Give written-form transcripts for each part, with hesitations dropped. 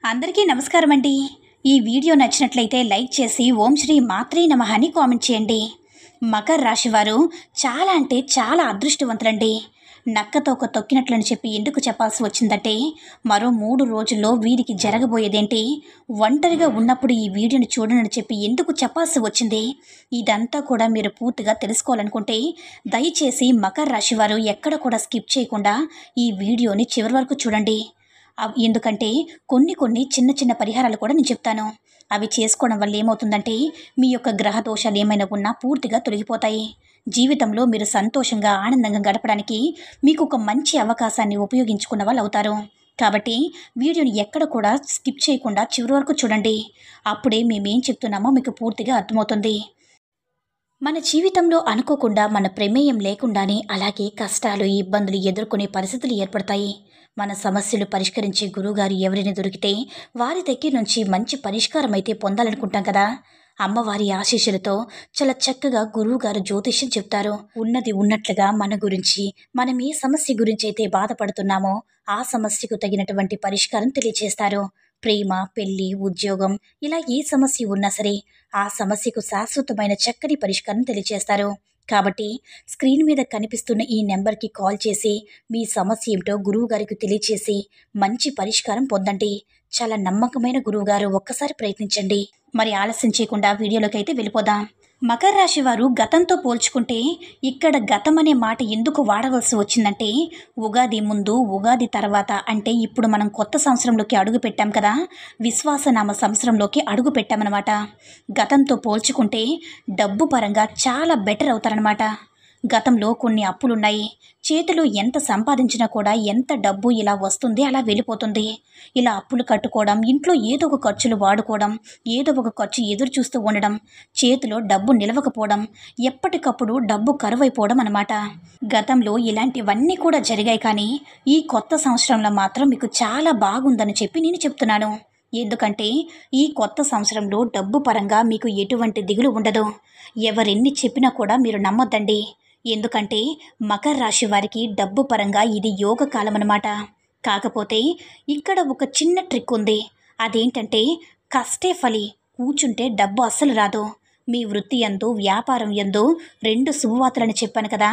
అందరికీ నమస్కారం అండి. ఈ వీడియో నచ్చినట్లయితే లైక్ చేసి ఓం శ్రీ మాత్రే నమః అని కామెంట్ చేయండి. మకర రాశి వారు చాలా అంటే చాలా అదృష్టవంతులండి. నక్కతోక తొక్కినట్లని చెప్పి ఎందుకు చెప్పాల్సి వచ్చిందంటే, మరో 3 రోజుల్లో వీరికి జరగబోయేదేంటి, ఒంటరిగా ఉన్నప్పుడు ఈ వీడియోని చూడనని చెప్పి ఎందుకు చెప్పాల్సి వచ్చింది, ఇదంతా కూడా మీరు పూర్తిగా తెలుసుకోవాలనుకుంటే దయచేసి మకర రాశి వారు ఎక్కడ కూడా స్కిప్ చేయకుండా ఈ వీడియోని చివరి వరకు చూడండి. ఎందుకంటే కొన్ని చిన్న చిన్న పరిహారాలు కూడా నేను చెప్తాను. అవి చేసుకోవడం వల్ల ఏమవుతుందంటే, మీ యొక్క గ్రహ దోషాలు ఏమైనా ఉన్నా పూర్తిగా తొలగిపోతాయి. జీవితంలో మీరు సంతోషంగా ఆనందంగా గడపడానికి మీకు ఒక మంచి అవకాశాన్ని ఉపయోగించుకున్న వాళ్ళు అవుతారు. కాబట్టి వీడియోని ఎక్కడ కూడా స్కిప్ చేయకుండా చివరి వరకు చూడండి. అప్పుడే మేమేం చెప్తున్నామో మీకు పూర్తిగా అర్థమవుతుంది. మన జీవితంలో అనుకోకుండా మన ప్రమేయం లేకుండానే అలాగే కష్టాలు ఇబ్బందులు ఎదుర్కొనే పరిస్థితులు ఏర్పడతాయి. మన సమస్యలు పరిష్కరించే గురువుగారు ఎవరైనా దొరికితే వారి దగ్గర నుంచి మంచి పరిష్కారం అయితే పొందాలనుకుంటాం కదా. అమ్మవారి ఆశీస్సులతో చాలా చక్కగా గురువుగారు జ్యోతిష్యం చెప్తారు. ఉన్నది ఉన్నట్లుగా మన గురించి, మనం ఏ సమస్య గురించి అయితే బాధపడుతున్నామో ఆ సమస్యకు తగినటువంటి పరిష్కారం తెలియజేస్తారు. ప్రేమ, పెళ్లి, ఉద్యోగం ఇలా ఏ సమస్య ఉన్నా సరే ఆ సమస్యకు శాశ్వతమైన చక్కని పరిష్కారం తెలియజేస్తారు. కాబట్టి స్క్రీన్ మీద కనిపిస్తున్న ఈ నెంబర్కి కాల్ చేసి మీ సమస్య ఏమిటో గురువుగారికి తెలియచేసి మంచి పరిష్కారం పొందండి. చాలా నమ్మకమైన గురువుగారు, ఒక్కసారి ప్రయత్నించండి. మరి ఆలస్యం చేయకుండా వీడియోలోకి అయితే వెళ్ళిపోదాం. మకర రాశి వారు గతంతో పోల్చుకుంటే ఇక్కడ గతం అనే మాట ఎందుకు వాడవలసి వచ్చిందంటే, ఉగాది ముందు ఉగాది తర్వాత అంటే ఇప్పుడు మనం కొత్త సంవత్సరంలోకి అడుగు పెట్టాం కదా, విశ్వాసనామ సంవత్సరంలోకి అడుగు పెట్టామన్నమాట. గతంతో పోల్చుకుంటే డబ్బు పరంగా చాలా బెటర్ అవుతారనమాట. గతంలో కొన్ని అప్పులున్నాయి. చేతిలో ఎంత సంపాదించినా కూడా ఎంత డబ్బు ఇలా వస్తుంది అలా వెళ్ళిపోతుంది. ఇలా అప్పులు కట్టుకోవడం, ఇంట్లో ఏదో ఒక ఖర్చులు వాడుకోవడం, ఏదో ఒక ఖర్చు ఎదురు చూస్తూ ఉండడం, చేతిలో డబ్బు నిలవకపోవడం, ఎప్పటికప్పుడు డబ్బు కరువైపోవడం అన్నమాట. గతంలో ఇలాంటివన్నీ కూడా జరిగాయి. కానీ ఈ కొత్త సంవత్సరంలో మాత్రం మీకు చాలా బాగుందని చెప్పి నేను చెప్తున్నాను. ఎందుకంటే ఈ కొత్త సంవత్సరంలో డబ్బు పరంగా మీకు ఎటువంటి దిగులు ఉండదు. ఎవరెన్ని చెప్పినా కూడా మీరు నమ్మొద్దండి. ఎందుకంటే మకర రాశి వారికి డబ్బు పరంగా ఇది యోగ కాలం అన్నమాట. కాకపోతే ఇక్కడ ఒక చిన్న ట్రిక్ ఉంది. అదేంటంటే, కష్టే ఫలి, కూర్చుంటే డబ్బు అస్సలు రాదు. మీ వృత్తి యందు, వ్యాపారం యందు 2 శుభవార్తలని చెప్పాను కదా.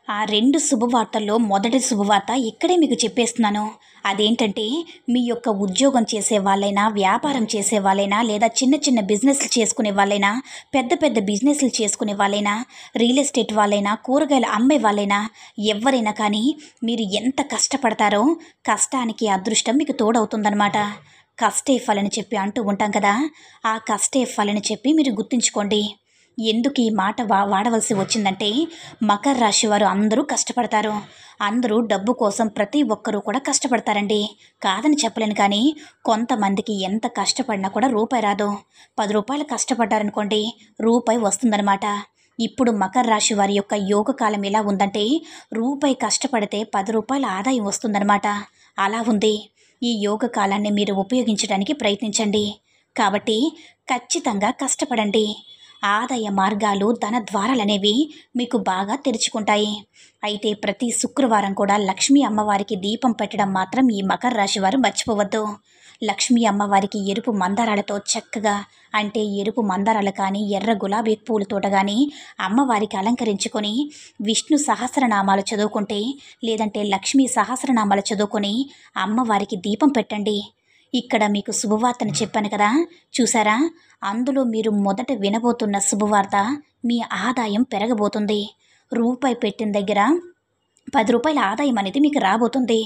ఆ 2 శుభవార్తల్లో మొదటి శుభవార్త ఇక్కడే మీకు చెప్పేస్తున్నాను. అదేంటంటే, మీ యొక్క ఉద్యోగం చేసే వాళ్ళైనా, వ్యాపారం చేసే వాళ్ళైనా, లేదా చిన్న చిన్న బిజినెస్లు చేసుకునే వాళ్ళైనా, పెద్ద పెద్ద బిజినెస్లు చేసుకునే వాళ్ళైనా, రియల్ ఎస్టేట్ వాళ్ళైనా, కూరగాయలు అమ్మే వాళ్ళైనా, ఎవరైనా కానీ మీరు ఎంత కష్టపడతారో కష్టానికి అదృష్టం మీకు తోడవుతుందన్నమాట. కష్టే ఫలని చెప్పి అంటూ ఉంటాం కదా, ఆ కష్టే ఫలని చెప్పి మీరు గుర్తుంచుకోండి. ఎందుకు ఈ మాట వాడవలసి వచ్చిందంటే, మకర రాశి వారు అందరూ కష్టపడతారు. అందరూ డబ్బు కోసం ప్రతి ఒక్కరూ కూడా కష్టపడతారండి. కాదని చెప్పలేను. కానీ కొంతమందికి ఎంత కష్టపడినా కూడా రూపాయి రాదు. 10 రూపాయలు కష్టపడ్డారనుకోండి, రూపాయి వస్తుందన్నమాట. ఇప్పుడు మకర రాశి వారి యొక్క యోగ కాలం ఎలా ఉందంటే, రూపాయి కష్టపడితే 10 రూపాయల ఆదాయం వస్తుందన్నమాట. అలా ఉంది. ఈ యోగ కాలాన్ని మీరు ఉపయోగించడానికి ప్రయత్నించండి. కాబట్టి ఖచ్చితంగా కష్టపడండి. ఆదాయ మార్గాలు, ధన ద్వారాలనేవి మీకు బాగా తెరుచుకుంటాయి. అయితే ప్రతి శుక్రవారం కూడా లక్ష్మీ అమ్మవారికి దీపం పెట్టడం మాత్రం ఈ మకర రాశి వారు మర్చిపోవద్దు. లక్ష్మీ అమ్మవారికి ఎరుపు మందారాలతో చక్కగా, అంటే ఎరుపు మందారాలు కానీ, ఎర్ర గులాబీ పూలతోట కానీ అమ్మవారికి అలంకరించుకొని విష్ణు సహస్రనామాలు చదువుకుంటే, లేదంటే లక్ష్మీ సహస్రనామాలు చదువుకొని అమ్మవారికి దీపం పెట్టండి. ఇక్కడ మీకు శుభవార్తను చెప్పాను కదా, చూసారా? అందులో మీరు మొదట వినబోతున్న శుభవార్త, మీ ఆదాయం పెరగబోతుంది. రూపాయి పెట్టిన దగ్గర 10 రూపాయల ఆదాయం అనేది మీకు రాబోతుంది.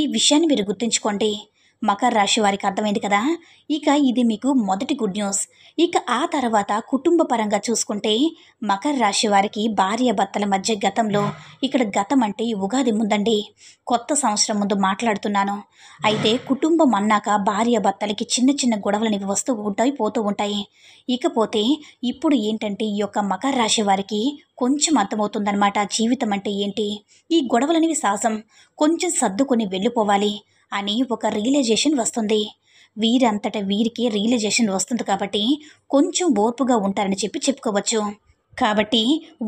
ఈ విషయాన్ని మీరు గుర్తుంచుకోండి. మకర రాశి వారికి అర్థమైంది కదా. ఇక ఇది మీకు మొదటి గుడ్ న్యూస్. ఇక ఆ తర్వాత కుటుంబ పరంగా చూసుకుంటే, మకర రాశి వారికి భార్యాభర్తల మధ్య గతంలో, ఇక్కడ గతం అంటే ఉగాది ముందండి, కొత్త సంవత్సరం ముందు మాట్లాడుతున్నాను. అయితే కుటుంబం అన్నాక భార్యాభర్తలకి చిన్న చిన్న గొడవలు వస్తూ ఉంటాయి, పోతూ ఉంటాయి. ఇకపోతే ఇప్పుడు ఏంటంటే, ఈ యొక్క మకర రాశి వారికి కొంచెం అర్థమవుతుందన్నమాట జీవితం అంటే ఏంటి, ఈ గొడవలనేవి సహజం, కొంచెం సర్దుకొని వెళ్ళిపోవాలి అని ఒక రియలైజేషన్ వస్తుంది. వీరంతట వీరికి రియలైజేషన్ వస్తుంది. కాబట్టి కొంచెం ఓర్పుగా ఉంటారని చెప్పుకోవచ్చు. కాబట్టి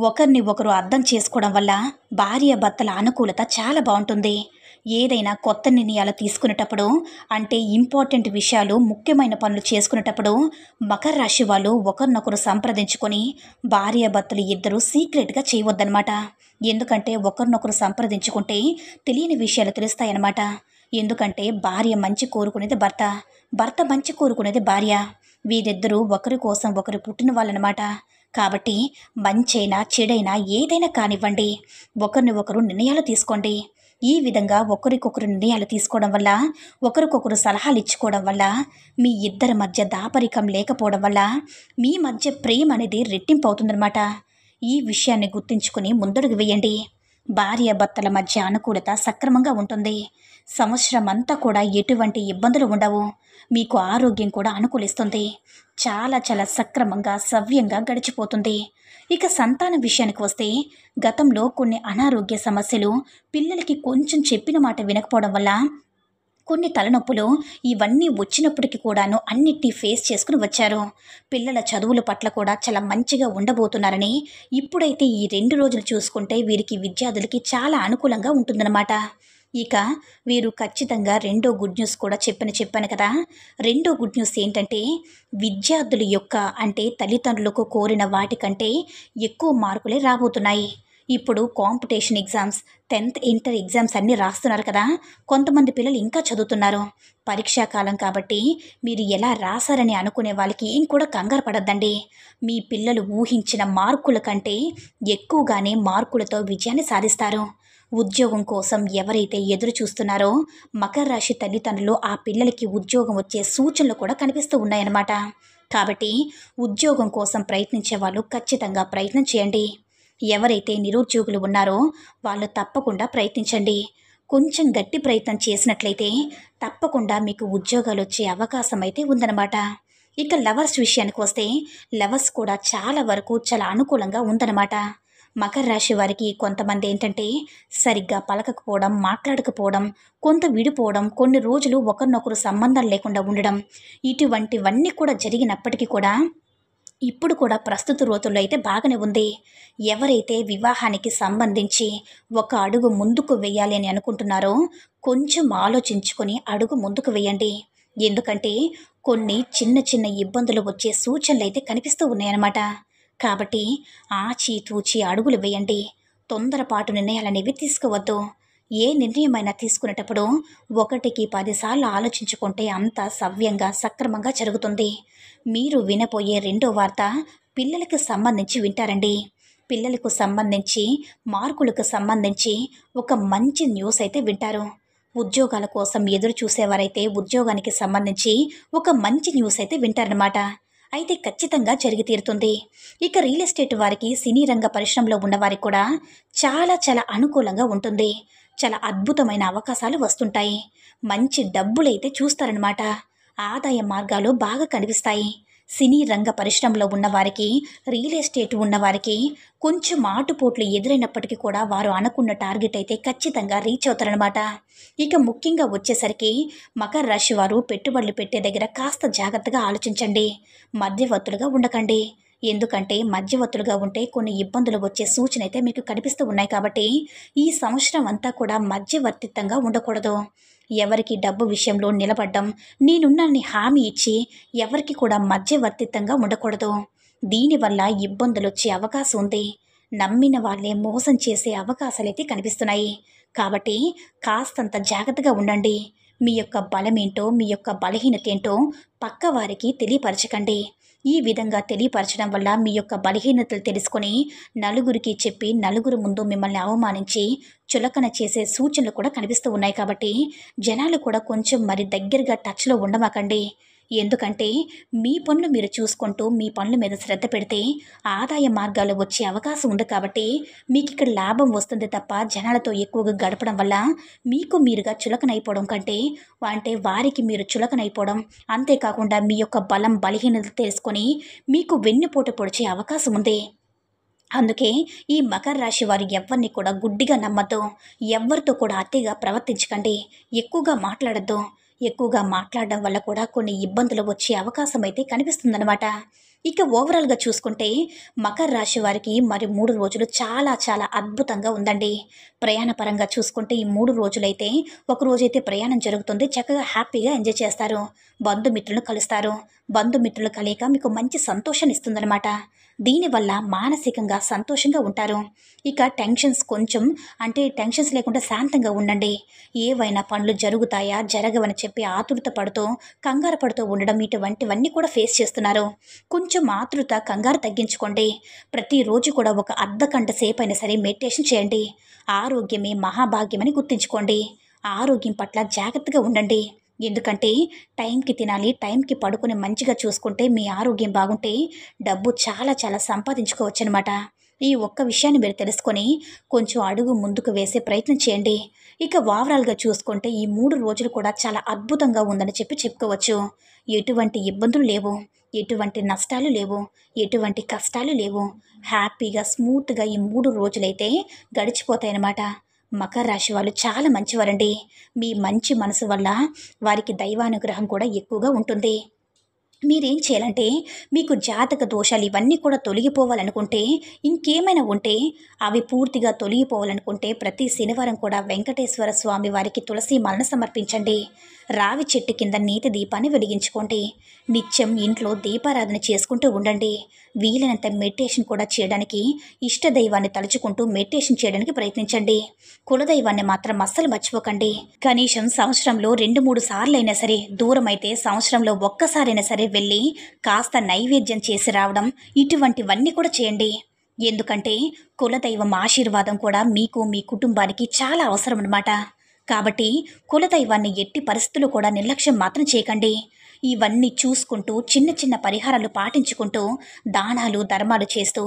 ఒకరిని ఒకరు అర్థం చేసుకోవడం వల్ల భార్యాభర్తల అనుకూలత చాలా బాగుంటుంది. ఏదైనా కొత్త నిర్ణయాలు తీసుకునేటప్పుడు అంటే ఇంపార్టెంట్ విషయాలు ముఖ్యమైన పనులు చేసుకునేటప్పుడు మకర రాశి వాళ్ళు ఒకరినొకరు సంప్రదించుకొని భార్యాభర్తలు ఇద్దరూ సీక్రెట్గా చేయవద్దనమాట. ఎందుకంటే ఒకరినొకరు సంప్రదించుకుంటే తెలియని విషయాలు తెలుస్తాయన్నమాట. ఎందుకంటే భార్య మంచి కోరుకునేది భర్త, భర్త మంచి కోరుకునేది భార్య. వీరిద్దరూ ఒకరి కోసం ఒకరు పుట్టిన వాళ్ళనమాట. కాబట్టి మంచైనా చెడైనా ఏదైనా కానివ్వండి, ఒకరిని ఒకరు నిర్ణయాలు తీసుకోండి. ఈ విధంగా ఒకరికొకరు నిర్ణయాలు తీసుకోవడం వల్ల, ఒకరికొకరు సలహాలు ఇచ్చుకోవడం వల్ల, మీ ఇద్దరి మధ్య దాపరికం లేకపోవడం వల్ల మీ మధ్య ప్రేమ అనేది రెట్టింపు అవుతుందన్నమాట. ఈ విషయాన్ని గుర్తుంచుకుని ముందడుగు వేయండి. భార్యాభర్తల మధ్య అనుకూలత సక్రమంగా ఉంటుంది. సంవత్సరం అంతా కూడా ఎటువంటి ఇబ్బందులు ఉండవు. మీకు ఆరోగ్యం కూడా అనుకూలిస్తుంది. చాలా చాలా సక్రమంగా సవ్యంగా గడిచిపోతుంది. ఇక సంతానం విషయానికి వస్తే గతంలో కొన్ని అనారోగ్య సమస్యలు, పిల్లలకి కొంచెం చెప్పిన మాట వినకపోవడం వల్ల కొన్ని తలనొప్పులు ఇవన్నీ వచ్చినప్పటికీ కూడాను అన్నిటినీ ఫేస్ చేసుకుని వచ్చారు. పిల్లల చదువుల పట్ల కూడా చాలా మంచిగా ఉండబోతున్నారని ఇప్పుడైతే ఈ 2 రోజులు చూసుకుంటే వీరికి విద్యార్థులకి చాలా అనుకూలంగా ఉంటుందన్నమాట. ఇక వీరు ఖచ్చితంగా రెండో గుడ్ న్యూస్ కూడా చెప్పాను కదా. రెండో గుడ్ న్యూస్ ఏంటంటే విద్యార్థుల యొక్క అంటే తల్లిదండ్రులకు కోరిన వాటికంటే ఎక్కువ మార్కులే రాబోతున్నాయి. ఇప్పుడు competition exams, 10th inter exams అన్నీ రాస్తున్నారు కదా. కొంతమంది పిల్లలు ఇంకా చదువుతున్నారు. పరీక్షాకాలం కాబట్టి మీరు ఎలా రాశారని అనుకునే వాళ్ళకి ఏం కూడా కంగారు పడద్దండి. మీ పిల్లలు ఊహించిన మార్కుల కంటే ఎక్కువగానే మార్కులతో విజయాన్ని సాధిస్తారు. ఉద్యోగం కోసం ఎవరైతే ఎదురు చూస్తున్నారో మకర రాశి తల్లిదండ్రులు ఆ పిల్లలకి ఉద్యోగం వచ్చే సూచనలు కూడా కనిపిస్తూ ఉన్నాయన్నమాట. కాబట్టి ఉద్యోగం కోసం ప్రయత్నించే వాళ్ళు ఖచ్చితంగా ప్రయత్నం చేయండి. ఎవరైతే నిరుద్యోగులు ఉన్నారో వాళ్ళు తప్పకుండా ప్రయత్నించండి. కొంచెం గట్టి ప్రయత్నం చేసినట్లయితే తప్పకుండా మీకు ఉద్యోగాలు వచ్చే అవకాశం అయితే ఉందన్నమాట. ఇక లవర్స్ విషయానికి వస్తే లవర్స్ కూడా చాలా వరకు చాలా అనుకూలంగా ఉందన్నమాట. మకర రాశి వారికి కొంతమంది ఏంటంటే సరిగ్గా పలకకపోవడం, మాట్లాడకపోవడం, కొంత విడిపోవడం, కొన్ని రోజులు ఒకరినొకరు సంబంధాలు లేకుండా ఉండడం, ఇటువంటివన్నీ కూడా జరిగినప్పటికీ కూడా ఇప్పుడు కూడా ప్రస్తుత రోజుల్లో అయితే బాగానే ఉంది. ఎవరైతే వివాహానికి సంబంధించి ఒక అడుగు ముందుకు వేయాలి అని అనుకుంటున్నారో కొంచెం ఆలోచించుకొని అడుగు ముందుకు వేయండి. ఎందుకంటే కొన్ని చిన్న చిన్న ఇబ్బందులు వచ్చే సూచనలు అయితే కనిపిస్తూ ఉన్నాయన్నమాట. కాబట్టి ఆచితూచి అడుగులు వేయండి. తొందరపాటు నిర్ణయాలనేవి తీసుకోవద్దు. ఏ నిర్ణయమైనా తీసుకునేటప్పుడు 1కి 10 సార్లు ఆలోచించుకుంటే అంతా సవ్యంగా సక్రమంగా జరుగుతుంది. మీరు వినపోయే రెండో వార్త పిల్లలకు సంబంధించి వింటారండి. పిల్లలకు సంబంధించి మార్కులకు సంబంధించి ఒక మంచి న్యూస్ అయితే వింటారు. ఉద్యోగాల కోసం ఎదురు చూసేవారైతే ఉద్యోగానికి సంబంధించి ఒక మంచి న్యూస్ అయితే వింటారన్నమాట. అయితే ఖచ్చితంగా జరిగి తీరుతుంది. ఇక రియల్ ఎస్టేట్ వారికి, సినీ రంగ పరిశ్రమలో ఉన్నవారికి కూడా చాలా చాలా అనుకూలంగా ఉంటుంది. చాలా అద్భుతమైన అవకాశాలు వస్తుంటాయి. మంచి డబ్బులైతే చూస్తారనమాట. ఆదాయ మార్గాలు బాగా కనిపిస్తాయి. సినీ రంగ పరిశ్రమలో ఉన్నవారికి, రియల్ ఎస్టేట్ ఉన్నవారికి కొంచెం ఆటుపోట్లు ఎదురైనప్పటికీ కూడా వారు అనుకున్న టార్గెట్ అయితే ఖచ్చితంగా రీచ్ అవుతారనమాట. ఇక ముఖ్యంగా వచ్చేసరికి మకర రాశి వారు పెట్టుబడులు పెట్టే దగ్గర కాస్త జాగ్రత్తగా ఆలోచించండి. మధ్యవర్తులుగా ఉండకండి. ఎందుకంటే మధ్యవర్తులుగా ఉంటే కొన్ని ఇబ్బందులు వచ్చే సూచన అయితే మీకు కనిపిస్తూ ఉన్నాయి. కాబట్టి ఈ సంవత్సరం అంతా కూడా మధ్యవర్తిత్వంగా ఉండకూడదు. ఎవరికి డబ్బు విషయంలో నిలబడ్డం, నేనున్నానని హామీ ఇచ్చి ఎవరికి కూడా మధ్యవర్తిత్వంగా ఉండకూడదు. దీనివల్ల ఇబ్బందులు వచ్చే అవకాశం ఉంది. నమ్మిన వాళ్ళే మోసం చేసే అవకాశాలైతే కనిపిస్తున్నాయి. కాబట్టి కాస్తంత జాగ్రత్తగా ఉండండి. మీ యొక్క బలమేంటో, మీ యొక్క బలహీనత ఏంటో పక్క వారికి తెలియపరచకండి. ఈ విధంగా తెలియపరచడం వల్ల మీ యొక్క బలహీనతలు తెలుసుకొని నలుగురికి చెప్పి నలుగురు ముందు మిమ్మల్ని అవమానించి చులకన చేసే సూచనలు కూడా కనిపిస్తూ ఉన్నాయి. కాబట్టి జనాలు కూడా కొంచెం మరి దగ్గరగా టచ్లో ఉండమాకండి. ఎందుకంటే మీ పనులు మీరు చూసుకుంటూ మీ పనుల మీద శ్రద్ధ పెడితే ఆదాయ మార్గాలు వచ్చే అవకాశం ఉంది. కాబట్టి మీకు ఇక్కడ లాభం వస్తుంది తప్ప జనాలతో ఎక్కువగా గడపడం వల్ల మీకు మీరుగా చులకనైపోవడం కంటే అంటే వారికి మీరు చులకనైపోవడం, అంతేకాకుండా మీ యొక్క బలం బలహీనత తెలుసుకొని మీకు వెన్నుపోటు పొడిచే అవకాశం ఉంది. అందుకే ఈ మకర రాశి వారు ఎవరిని కూడా గుడ్డిగా నమ్మద్దు. ఎవరితో కూడా అతిగా ప్రవర్తించకండి. ఎక్కువగా మాట్లాడద్దు. ఎక్కువగా మాట్లాడడం వల్ల కూడా కొన్ని ఇబ్బందులు వచ్చే అవకాశం అయితే కనిపిస్తుందన్నమాట. ఇక ఓవరాల్గా చూసుకుంటే మకర రాశి వారికి మరి 3 రోజులు చాలా చాలా అద్భుతంగా ఉందండి. ప్రయాణ పరంగా చూసుకుంటే ఈ 3 రోజులైతే ఒక రోజైతే ప్రయాణం జరుగుతుంది. చక్కగా హ్యాపీగా ఎంజాయ్ చేస్తారు. బంధుమిత్రులను కలుస్తారు. బంధుమిత్రుల కలయిక మీకు మంచి సంతోషాన్ని ఇస్తుందన్నమాట. దీనివల్ల మానసికంగా సంతోషంగా ఉంటారు. ఇక టెన్షన్స్ లేకుండా శాంతంగా ఉండండి. ఏవైనా పనులు జరుగుతాయా జరగవని చెప్పి ఆతురత పడుతూ కంగారు పడుతూ ఉండడం ఇటువంటివన్నీ కూడా ఫేస్ చేస్తున్నారు. కొంచెం ఆతృత కంగారు తగ్గించుకోండి. ప్రతిరోజు కూడా ఒక అర్ధగంట సేపు అయినా సరే మెడిటేషన్ చేయండి. ఆరోగ్యమే మహాభాగ్యమని గుర్తుంచుకోండి. ఆరోగ్యం పట్ల జాగ్రత్తగా ఉండండి. ఎందుకంటే టైంకి తినాలి, టైంకి పడుకొని మంచిగా చూసుకుంటే మీ ఆరోగ్యం బాగుంటే డబ్బు చాలా చాలా సంపాదించుకోవచ్చనమాట. ఈ ఒక్క విషయాన్ని మీరు తెలుసుకొని కొంచెం అడుగు ముందుకు వేసే ప్రయత్నం చేయండి. ఇక ఓవరాల్గా చూసుకుంటే ఈ 3 రోజులు కూడా చాలా అద్భుతంగా ఉందని చెప్పుకోవచ్చు. ఎటువంటి ఇబ్బందులు లేవు, ఎటువంటి నష్టాలు లేవు, ఎటువంటి కష్టాలు లేవు. హ్యాపీగా స్మూత్గా ఈ 3 రోజులైతే గడిచిపోతాయన్నమాట. మకర రాశి వాళ్ళు చాలా మంచివారండి. మీ మంచి మనసు వల్ల వారికి దైవానుగ్రహం కూడా ఎక్కువగా ఉంటుంది. మీరేం చేయాలంటే మీకు జాతక దోషాలు ఇవన్నీ కూడా తొలగిపోవాలనుకుంటే ఇంకేమైనా ఉంటే అవి పూర్తిగా తొలగిపోవాలనుకుంటే ప్రతి శనివారం కూడా వెంకటేశ్వర స్వామి వారికి తులసి మాలను సమర్పించండి. రావి చెట్టు కింద నీతి దీపాన్ని వెలిగించుకోండి. నిత్యం ఇంట్లో దీపారాధన చేసుకుంటూ ఉండండి. వీలైనంత మెడిటేషన్ కూడా చేయడానికి ఇష్టదైవాన్ని తలుచుకుంటూ మెడిటేషన్ చేయడానికి ప్రయత్నించండి. కులదైవాన్ని మాత్రం అస్సలు మర్చిపోకండి. కనీసం సంవత్సరంలో 2-3 సార్లు అయినా సరే, దూరమైతే సంవత్సరంలో ఒక్కసారైనా సరే వెళ్ళి కాస్త నైవేద్యం చేసి రావడం ఇటువంటివన్నీ కూడా చేయండి. ఎందుకంటే కులదైవం ఆశీర్వాదం కూడా మీకు మీ కుటుంబానికి చాలా అవసరం అన్నమాట. కాబట్టి కులదైవాన్ని ఎట్టి పరిస్థితులు కూడా నిర్లక్ష్యం మాత్రం చేయకండి. ఇవన్నీ చూసుకుంటూ చిన్న చిన్న పరిహారాలు పాటించుకుంటూ దానాలు ధర్మాలు చేస్తూ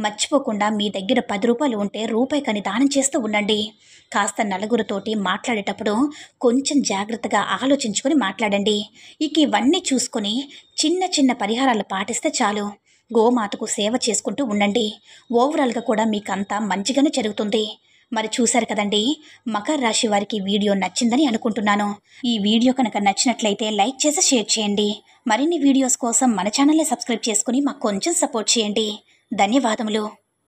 మర్చిపోకుండా మీ దగ్గర 10 రూపాయలు ఉంటే రూపాయికని దానం చేస్తూ ఉండండి. కాస్త నలుగురితోటి మాట్లాడేటప్పుడు కొంచెం జాగ్రత్తగా ఆలోచించుకొని మాట్లాడండి. ఇక ఇవన్నీ చూసుకొని చిన్న చిన్న పరిహారాలు పాటిస్తే చాలు. గోమాతకు సేవ చేసుకుంటూ ఉండండి. ఓవరాల్గా కూడా మీకు అంతా మంచిగానే జరుగుతుంది. మరి చూశారు కదండి, మకర రాశి వారికి వీడియో నచ్చిందని అనుకుంటున్నాను. ఈ వీడియో కనుక నచ్చినట్లయితే లైక్ చేసి షేర్ చేయండి. మరిన్ని వీడియోస్ కోసం మన ఛానల్ని సబ్స్క్రైబ్ చేసుకుని మాకు కొంచెం సపోర్ట్ చేయండి. ధన్యవాదములు.